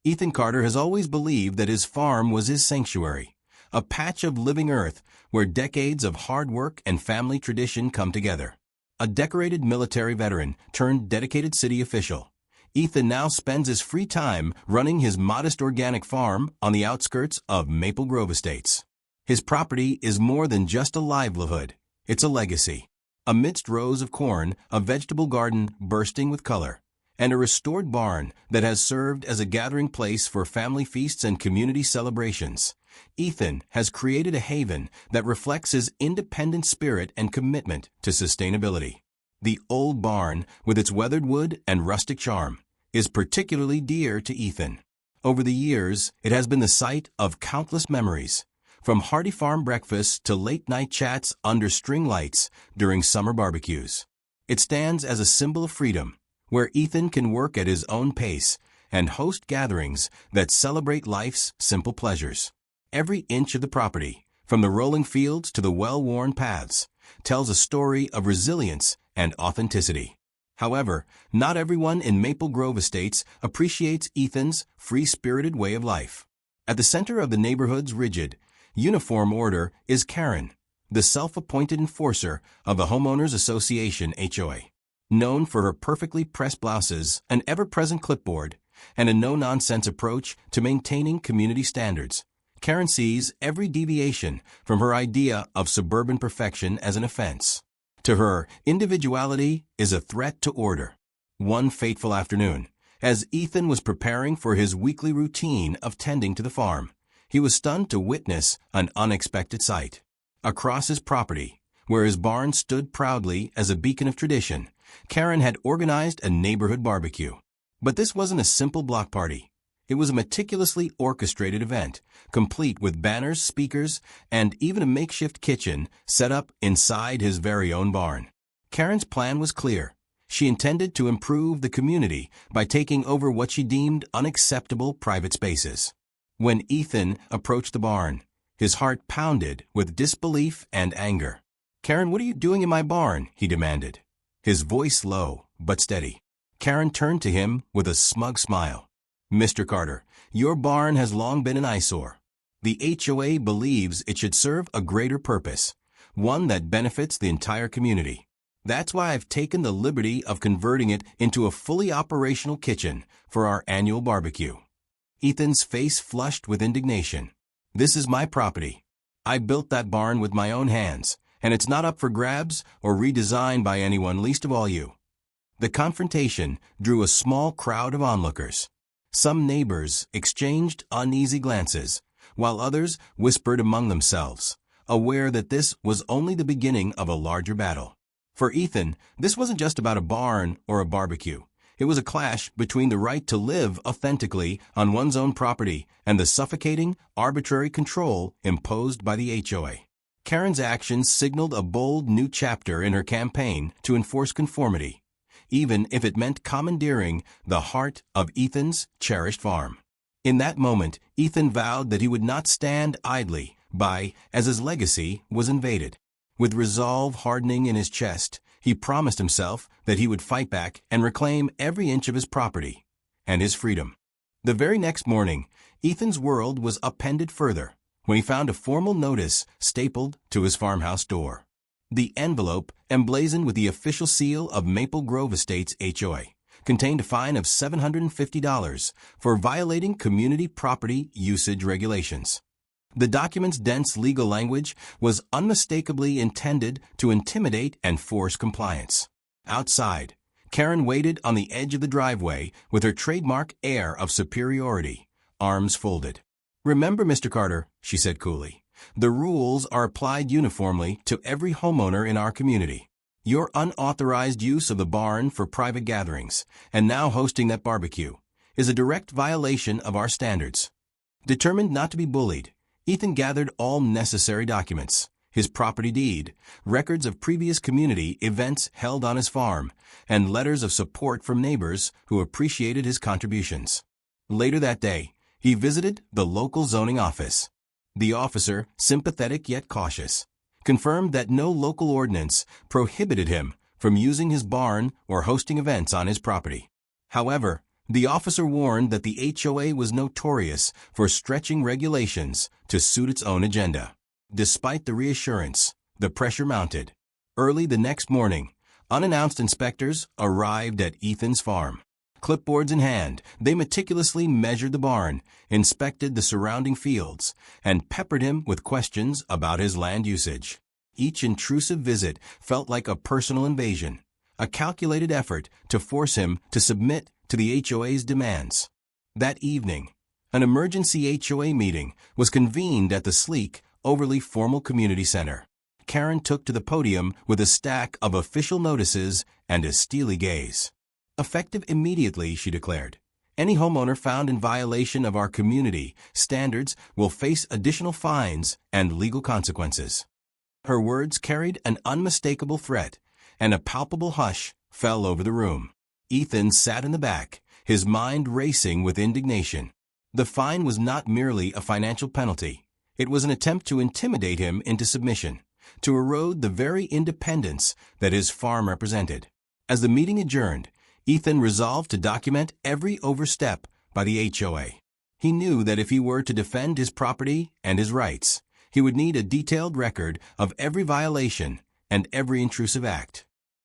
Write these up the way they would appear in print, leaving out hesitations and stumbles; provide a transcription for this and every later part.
Ethan Carter has always believed that his farm was his sanctuary, a patch of living earth where decades of hard work and family tradition come together. A decorated military veteran turned dedicated city official, Ethan now spends his free time running his modest organic farm on the outskirts of Maple Grove Estates. His property is more than just a livelihood, it's a legacy. Amidst rows of corn, a vegetable garden bursting with color, and a restored barn that has served as a gathering place for family feasts and community celebrations, Ethan has created a haven that reflects his independent spirit and commitment to sustainability. The old barn, with its weathered wood and rustic charm, is particularly dear to Ethan. Over the years, it has been the site of countless memories, from hearty farm breakfasts to late-night chats under string lights during summer barbecues. It stands as a symbol of freedom, where Ethan can work at his own pace and host gatherings that celebrate life's simple pleasures. Every inch of the property, from the rolling fields to the well-worn paths, tells a story of resilience and authenticity. However, not everyone in Maple Grove Estates appreciates Ethan's free-spirited way of life. At the center of the neighborhood's rigid, uniform order is Kerren, the self-appointed enforcer of the Homeowners Association HOA. Known for her perfectly pressed blouses, an ever-present clipboard, and a no-nonsense approach to maintaining community standards, Kerren sees every deviation from her idea of suburban perfection as an offense. To her, individuality is a threat to order. One fateful afternoon, as Ethan was preparing for his weekly routine of tending to the farm, he was stunned to witness an unexpected sight. Across his property, where his barn stood proudly as a beacon of tradition, Kerren had organized a neighborhood barbecue. But this wasn't a simple block party. It was a meticulously orchestrated event, complete with banners, speakers, and even a makeshift kitchen set up inside his very own barn. Kerren's plan was clear. She intended to improve the community by taking over what she deemed unacceptable private spaces. When Ethan approached the barn, his heart pounded with disbelief and anger. "Kerren, what are you doing in my barn?" he demanded, his voice low but steady. Kerren turned to him with a smug smile. "Mr. Carter, your barn has long been an eyesore. The HOA believes it should serve a greater purpose, one that benefits the entire community. That's why I've taken the liberty of converting it into a fully operational kitchen for our annual barbecue." Ethan's face flushed with indignation. "This is my property. I built that barn with my own hands, and it's not up for grabs or redesigned by anyone, least of all you." The confrontation drew a small crowd of onlookers. Some neighbors exchanged uneasy glances, while others whispered among themselves, aware that this was only the beginning of a larger battle. For Ethan, this wasn't just about a barn or a barbecue. It was a clash between the right to live authentically on one's own property and the suffocating, arbitrary control imposed by the HOA. Kerren's actions signaled a bold new chapter in her campaign to enforce conformity, even if it meant commandeering the heart of Ethan's cherished farm. In that moment, Ethan vowed that he would not stand idly by as his legacy was invaded. With resolve hardening in his chest, he promised himself that he would fight back and reclaim every inch of his property and his freedom. The very next morning, Ethan's world was upended further when he found a formal notice stapled to his farmhouse door. The envelope, emblazoned with the official seal of Maple Grove Estates HOA, contained a fine of $750 for violating community property usage regulations. The document's dense legal language was unmistakably intended to intimidate and force compliance. Outside, Kerren waited on the edge of the driveway with her trademark air of superiority, arms folded. "Remember, Mr. Carter," she said coolly, "the rules are applied uniformly to every homeowner in our community. Your unauthorized use of the barn for private gatherings, and now hosting that barbecue, is a direct violation of our standards." Determined not to be bullied, Ethan gathered all necessary documents: his property deed, records of previous community events held on his farm, and letters of support from neighbors who appreciated his contributions. Later that day, he visited the local zoning office. The officer, sympathetic yet cautious, confirmed that no local ordinance prohibited him from using his barn or hosting events on his property. However, The officer warned that the HOA was notorious for stretching regulations to suit its own agenda. Despite the reassurance, the pressure mounted. Early the next morning, unannounced inspectors arrived at Ethan's farm. Clipboards in hand, they meticulously measured the barn, inspected the surrounding fields, and peppered him with questions about his land usage. Each intrusive visit felt like a personal invasion, a calculated effort to force him to submit to the HOA's demands. That evening, an emergency HOA meeting was convened at the sleek, overly formal community center. Kerren took to the podium with a stack of official notices and a steely gaze. Effective immediately, she declared. Any homeowner found in violation of our community standards will face additional fines and legal consequences. Her words carried an unmistakable threat, and a palpable hush fell over the room. Ethan sat in the back, his mind racing with indignation. The fine was not merely a financial penalty. It was an attempt to intimidate him into submission, to erode the very independence that his farm represented. As the meeting adjourned, Ethan resolved to document every overstep by the HOA. He knew that if he were to defend his property and his rights, he would need a detailed record of every violation and every intrusive act.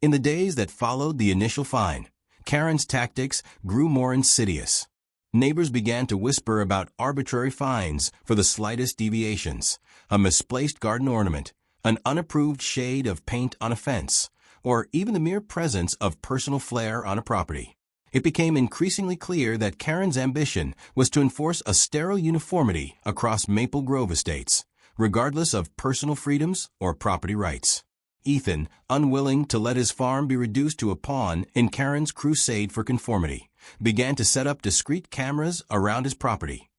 In the days that followed the initial fine, Kerren's tactics grew more insidious. Neighbors began to whisper about arbitrary fines for the slightest deviations, a misplaced garden ornament, an unapproved shade of paint on a fence, or even the mere presence of personal flair on a property. It became increasingly clear that Kerren's ambition was to enforce a sterile uniformity across Maple Grove estates, regardless of personal freedoms or property rights. Ethan, unwilling to let his farm be reduced to a pawn in Kerren's crusade for conformity, began to set up discreet cameras around his property,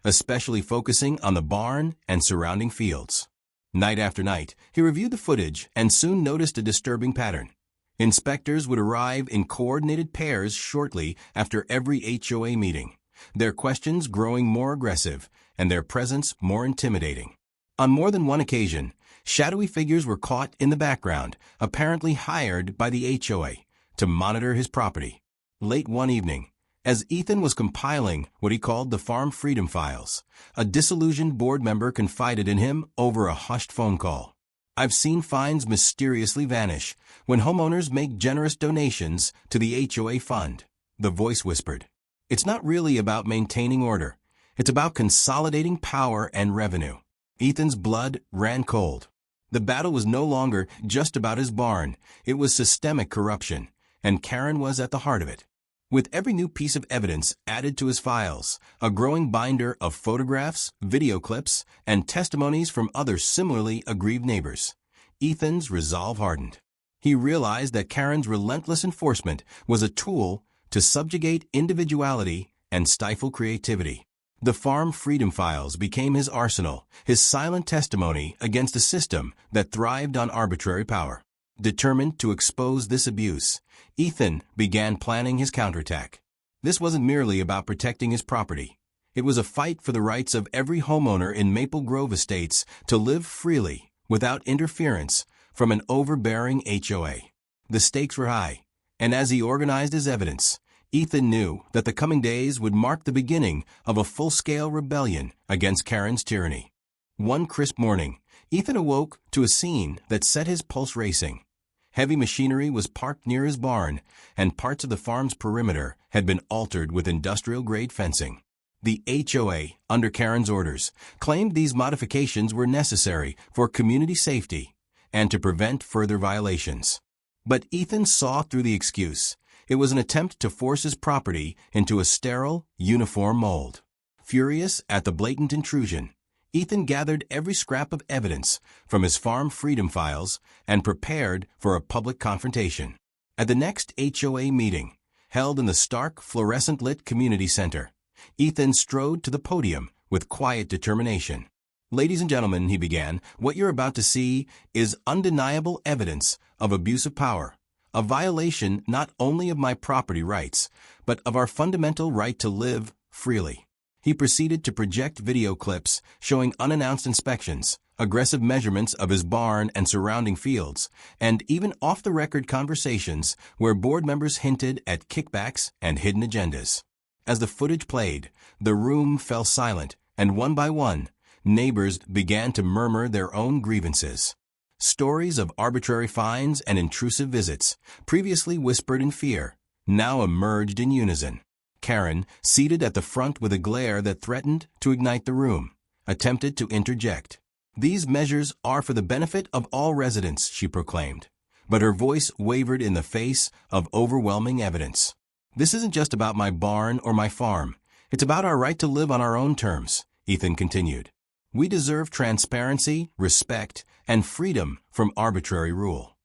especially focusing on the barn and surrounding fields. Night after night, he reviewed the footage and soon noticed a disturbing pattern. Inspectors would arrive in coordinated pairs shortly after every HOA meeting, their questions growing more aggressive and their presence more intimidating. On more than one occasion, shadowy figures were caught in the background, apparently hired by the HOA to monitor his property. Late one evening, as Ethan was compiling what he called the Farm Freedom Files, a disillusioned board member confided in him over a hushed phone call. "I've seen fines mysteriously vanish when homeowners make generous donations to the HOA fund," the voice whispered. "It's not really about maintaining order. It's about consolidating power and revenue." Ethan's blood ran cold. The battle was no longer just about his barn. It was systemic corruption, and Kerren was at the heart of it. With every new piece of evidence added to his files, a growing binder of photographs, video clips, and testimonies from other similarly aggrieved neighbors, Ethan's resolve hardened. He realized that Kerren's relentless enforcement was a tool to subjugate individuality and stifle creativity. The Farm Freedom Files became his arsenal, his silent testimony against a system that thrived on arbitrary power. Determined to expose this abuse, Ethan began planning his counterattack. This wasn't merely about protecting his property. It was a fight for the rights of every homeowner in Maple Grove Estates to live freely, without interference, from an overbearing HOA. The stakes were high, and as he organized his evidence, Ethan knew that the coming days would mark the beginning of a full-scale rebellion against Kerren's tyranny. One crisp morning, Ethan awoke to a scene that set his pulse racing. Heavy machinery was parked near his barn, and parts of the farm's perimeter had been altered with industrial-grade fencing. The HOA, under Kerren's orders, claimed these modifications were necessary for community safety and to prevent further violations. But Ethan saw through the excuse. It was an attempt to force his property into a sterile, uniform mold. Furious at the blatant intrusion, Ethan gathered every scrap of evidence from his Farm Freedom Files and prepared for a public confrontation. At the next HOA meeting, held in the stark, fluorescent-lit community center, Ethan strode to the podium with quiet determination. "Ladies and gentlemen," he began, "what you're about to see is undeniable evidence of abuse of power, a violation not only of my property rights, but of our fundamental right to live freely." He proceeded to project video clips showing unannounced inspections, aggressive measurements of his barn and surrounding fields, and even off-the-record conversations where board members hinted at kickbacks and hidden agendas. as the footage played, the room fell silent, and one by one, neighbors began to murmur their own grievances. Stories of arbitrary fines and intrusive visits, previously whispered in fear, now emerged in unison. Kerren, seated at the front with a glare that threatened to ignite the room, attempted to interject. "These measures are for the benefit of all residents," she proclaimed. But her voice wavered in the face of overwhelming evidence. "This isn't just about my barn or my farm. It's about our right to live on our own terms," Ethan continued. "We deserve transparency, respect, and freedom from arbitrary rule."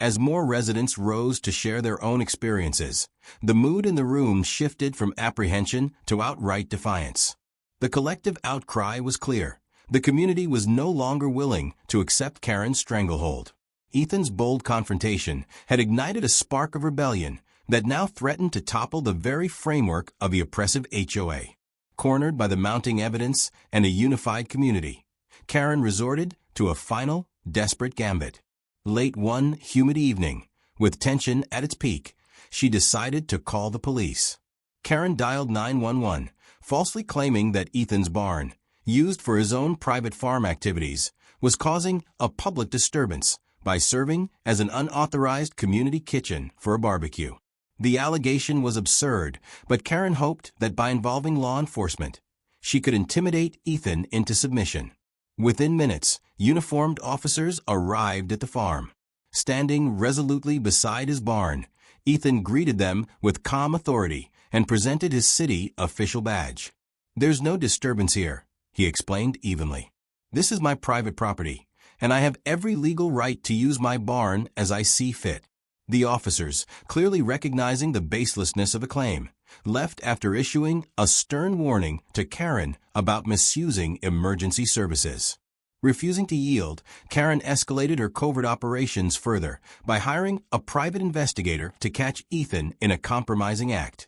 As more residents rose to share their own experiences, the mood in the room shifted from apprehension to outright defiance. The collective outcry was clear. The community was no longer willing to accept Kerren's stranglehold. Ethan's bold confrontation had ignited a spark of rebellion that now threatened to topple the very framework of the oppressive HOA. Cornered by the mounting evidence and a unified community, Kerren resorted to a final, desperate gambit. Late one humid evening, with tension at its peak, she decided to call the police. Kerren dialed 911, falsely claiming that Ethan's barn, used for his own private farm activities, was causing a public disturbance by serving as an unauthorized community kitchen for a barbecue. The allegation was absurd, but Kerren hoped that by involving law enforcement, she could intimidate Ethan into submission. Within minutes, uniformed officers arrived at the farm. Standing resolutely beside his barn, Ethan greeted them with calm authority and presented his city official badge. "There's no disturbance here," he explained evenly. "This is my private property, and I have every legal right to use my barn as I see fit." The officers, clearly recognizing the baselessness of the claim, left after issuing a stern warning to Kerren about misusing emergency services. Refusing to yield, Kerren escalated her covert operations further by hiring a private investigator to catch Ethan in a compromising act,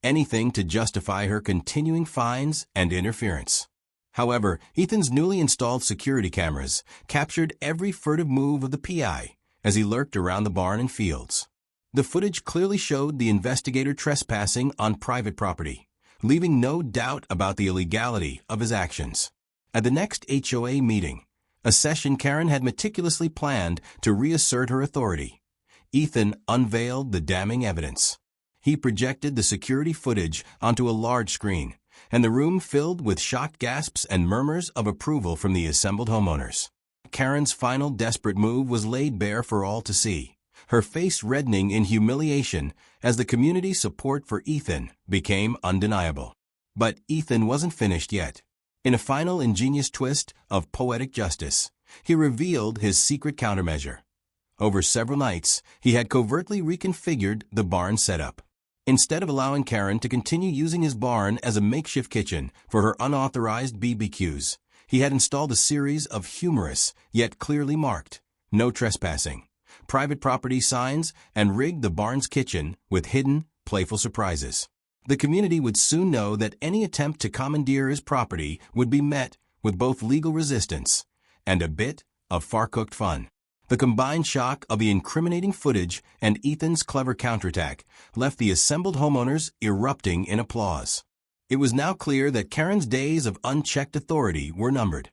anything to justify her continuing fines and interference. However, Ethan's newly installed security cameras captured every furtive move of the PI as he lurked around the barn and fields. The footage clearly showed the investigator trespassing on private property, leaving no doubt about the illegality of his actions. At the next HOA meeting, a session Kerren had meticulously planned to reassert her authority, Ethan unveiled the damning evidence. He projected the security footage onto a large screen, and the room filled with shocked gasps and murmurs of approval from the assembled homeowners. Kerren's final desperate move was laid bare for all to see, her face reddening in humiliation as the community's support for Ethan became undeniable. But Ethan wasn't finished yet. In a final ingenious twist of poetic justice, he revealed his secret countermeasure. Over several nights, he had covertly reconfigured the barn setup. Instead of allowing Kerren to continue using his barn as a makeshift kitchen for her unauthorized BBQs, he had installed a series of humorous, yet clearly marked, "No trespassing," private property signs and rigged the barn's kitchen with hidden, playful surprises. The community would soon know that any attempt to commandeer his property would be met with both legal resistance and a bit of far-cooked fun. The combined shock of the incriminating footage and Ethan's clever counterattack left the assembled homeowners erupting in applause. It was now clear that Kerren's days of unchecked authority were numbered.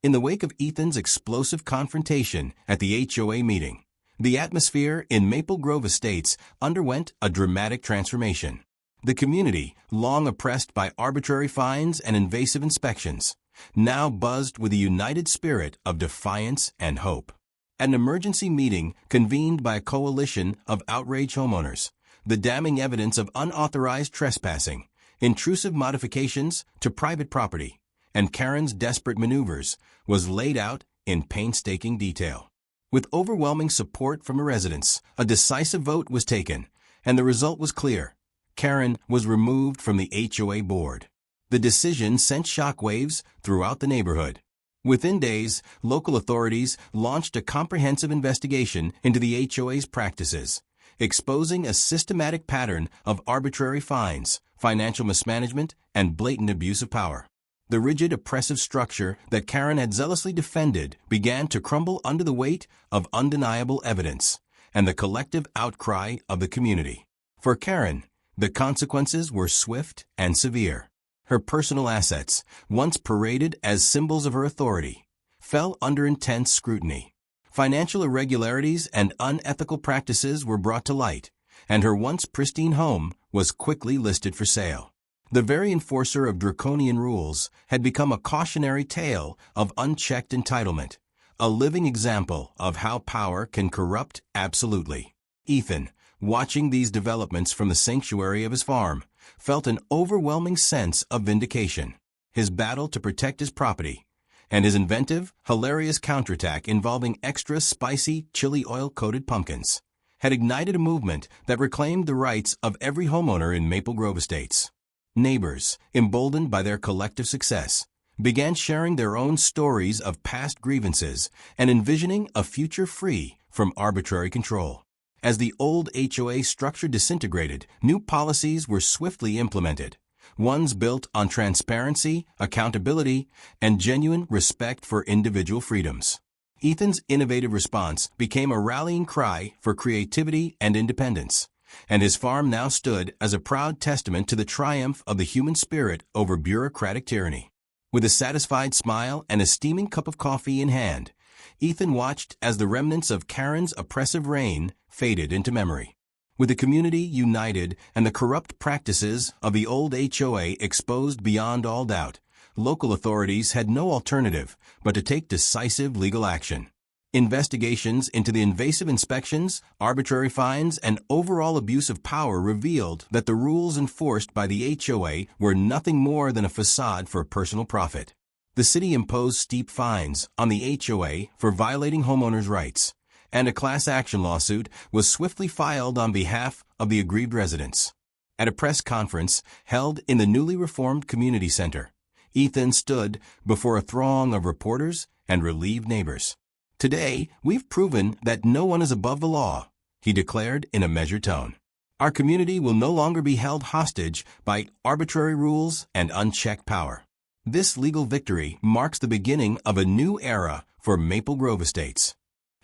In the wake of Ethan's explosive confrontation at the HOA meeting, the atmosphere in Maple Grove Estates underwent a dramatic transformation. The community, long oppressed by arbitrary fines and invasive inspections, now buzzed with a united spirit of defiance and hope. At an emergency meeting convened by a coalition of outraged homeowners, the damning evidence of unauthorized trespassing, intrusive modifications to private property, and Kerren's desperate maneuvers was laid out in painstaking detail. With overwhelming support from the residents, a decisive vote was taken, and the result was clear. Kerren was removed from the HOA board. The decision sent shockwaves throughout the neighborhood. Within days, local authorities launched a comprehensive investigation into the HOA's practices, exposing a systematic pattern of arbitrary fines, financial mismanagement, and blatant abuse of power. The rigid, oppressive structure that Kerren had zealously defended began to crumble under the weight of undeniable evidence and the collective outcry of the community. For Kerren, The consequences were swift and severe. Her personal assets, once paraded as symbols of her authority, fell under intense scrutiny. Financial irregularities and unethical practices were brought to light, and her once pristine home was quickly listed for sale. The very enforcer of draconian rules had become a cautionary tale of unchecked entitlement, a living example of how power can corrupt absolutely. Ethan, watching these developments from the sanctuary of his farm, felt an overwhelming sense of vindication. His battle to protect his property, and his inventive, hilarious counterattack involving extra spicy, chili oil-coated pumpkins, had ignited a movement that reclaimed the rights of every homeowner in Maple Grove Estates. Neighbors, emboldened by their collective success, began sharing their own stories of past grievances and envisioning a future free from arbitrary control. As the old HOA structure disintegrated, new policies were swiftly implemented, ones built on transparency, accountability, and genuine respect for individual freedoms. Ethan's innovative response became a rallying cry for creativity and independence, and his farm now stood as a proud testament to the triumph of the human spirit over bureaucratic tyranny. With a satisfied smile and a steaming cup of coffee in hand, Ethan watched as the remnants of Kerren's oppressive reign faded into memory. With the community united and the corrupt practices of the old HOA exposed beyond all doubt, local authorities had no alternative but to take decisive legal action. Investigations into the invasive inspections, arbitrary fines, and overall abuse of power revealed that the rules enforced by the HOA were nothing more than a facade for personal profit. The city imposed steep fines on the HOA for violating homeowners' rights, and a class action lawsuit was swiftly filed on behalf of the aggrieved residents. At a press conference held in the newly reformed community center, Ethan stood before a throng of reporters and relieved neighbors. "Today, we've proven that no one is above the law," he declared in a measured tone. "Our community will no longer be held hostage by arbitrary rules and unchecked power." This legal victory marks the beginning of a new era for Maple Grove Estates.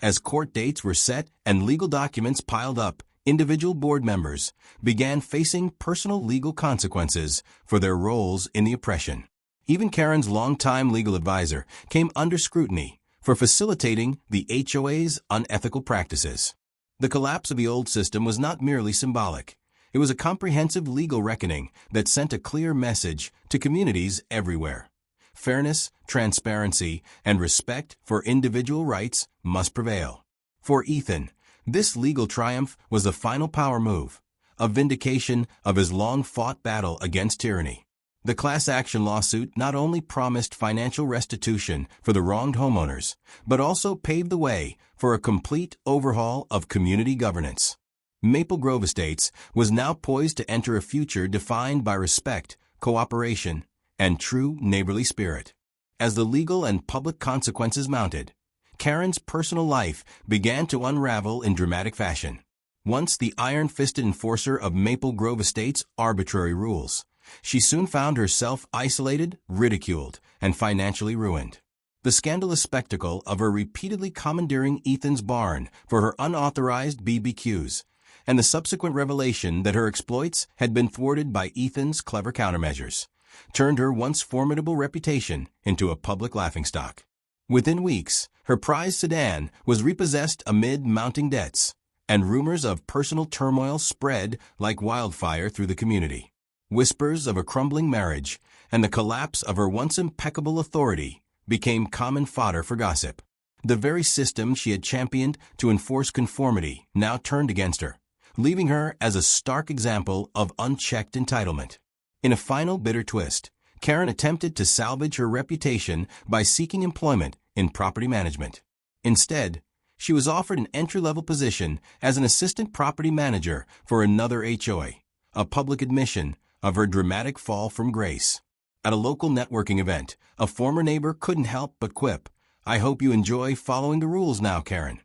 As court dates were set and legal documents piled up, individual board members began facing personal legal consequences for their roles in the oppression. Even Kerren's longtime legal advisor came under scrutiny for facilitating the HOA's unethical practices. The collapse of the old system was not merely symbolic. It was a comprehensive legal reckoning that sent a clear message to communities everywhere. Fairness, transparency, and respect for individual rights must prevail. For Ethan, this legal triumph was the final power move, a vindication of his long-fought battle against tyranny. The class action lawsuit not only promised financial restitution for the wronged homeowners, but also paved the way for a complete overhaul of community governance. Maple Grove Estates was now poised to enter a future defined by respect, cooperation, and true neighborly spirit. As the legal and public consequences mounted, Kerren's personal life began to unravel in dramatic fashion. Once the iron-fisted enforcer of Maple Grove Estates' arbitrary rules, she soon found herself isolated, ridiculed, and financially ruined. The scandalous spectacle of her repeatedly commandeering Ethan's barn for her unauthorized BBQs, and the subsequent revelation that her exploits had been thwarted by Ethan's clever countermeasures, turned her once formidable reputation into a public laughingstock. Within weeks, her prized sedan was repossessed amid mounting debts, and rumors of personal turmoil spread like wildfire through the community. Whispers of a crumbling marriage and the collapse of her once impeccable authority became common fodder for gossip. The very system she had championed to enforce conformity now turned against her, leaving her as a stark example of unchecked entitlement. In a final bitter twist, Kerren attempted to salvage her reputation by seeking employment in property management. Instead, she was offered an entry-level position as an assistant property manager for another HOA, a public admission of her dramatic fall from grace. At a local networking event, a former neighbor couldn't help but quip, "I hope you enjoy following the rules now, Kerren."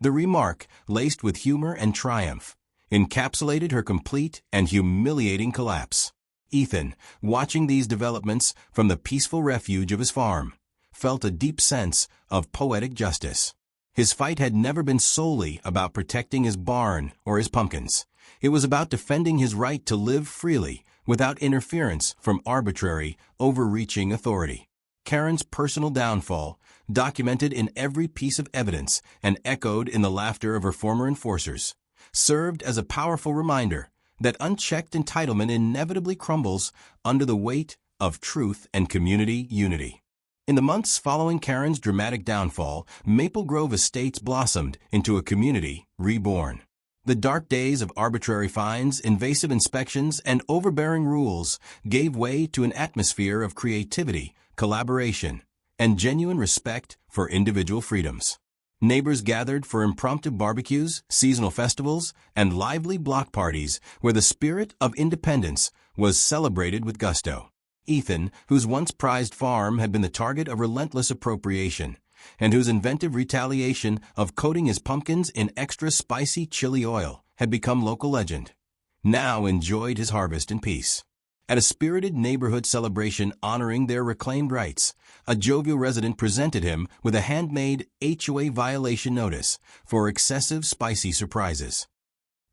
The remark, laced with humor and triumph, encapsulated her complete and humiliating collapse. Ethan, watching these developments from the peaceful refuge of his farm, felt a deep sense of poetic justice. His fight had never been solely about protecting his barn or his pumpkins. It was about defending his right to live freely without interference from arbitrary, overreaching authority. Kerren's personal downfall, documented in every piece of evidence and echoed in the laughter of her former enforcers, served as a powerful reminder that unchecked entitlement inevitably crumbles under the weight of truth and community unity. In the months following Kerren's dramatic downfall, Maple Grove Estates blossomed into a community reborn. The dark days of arbitrary fines, invasive inspections, and overbearing rules gave way to an atmosphere of creativity, collaboration, and genuine respect for individual freedoms. Neighbors gathered for impromptu barbecues, seasonal festivals, and lively block parties where the spirit of independence was celebrated with gusto. Ethan, whose once prized farm had been the target of relentless appropriation, and whose inventive retaliation of coating his pumpkins in extra spicy chili oil had become local legend, now enjoyed his harvest in peace. At a spirited neighborhood celebration honoring their reclaimed rights, a jovial resident presented him with a handmade HOA violation notice for excessive spicy surprises.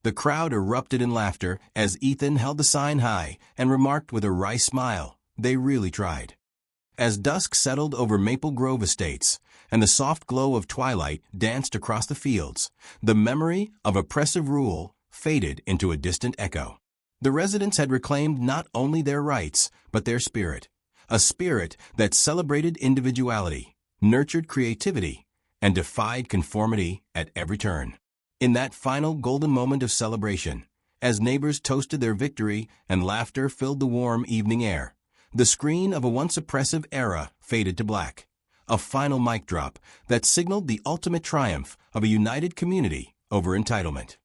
The crowd erupted in laughter as Ethan held the sign high and remarked with a wry smile, "They really tried." As dusk settled over Maple Grove Estates and the soft glow of twilight danced across the fields, the memory of oppressive rule faded into a distant echo. The residents had reclaimed not only their rights, but their spirit, a spirit that celebrated individuality, nurtured creativity, and defied conformity at every turn. In that final golden moment of celebration, as neighbors toasted their victory and laughter filled the warm evening air, the screen of a once oppressive era faded to black, a final mic drop that signaled the ultimate triumph of a united community over entitlement.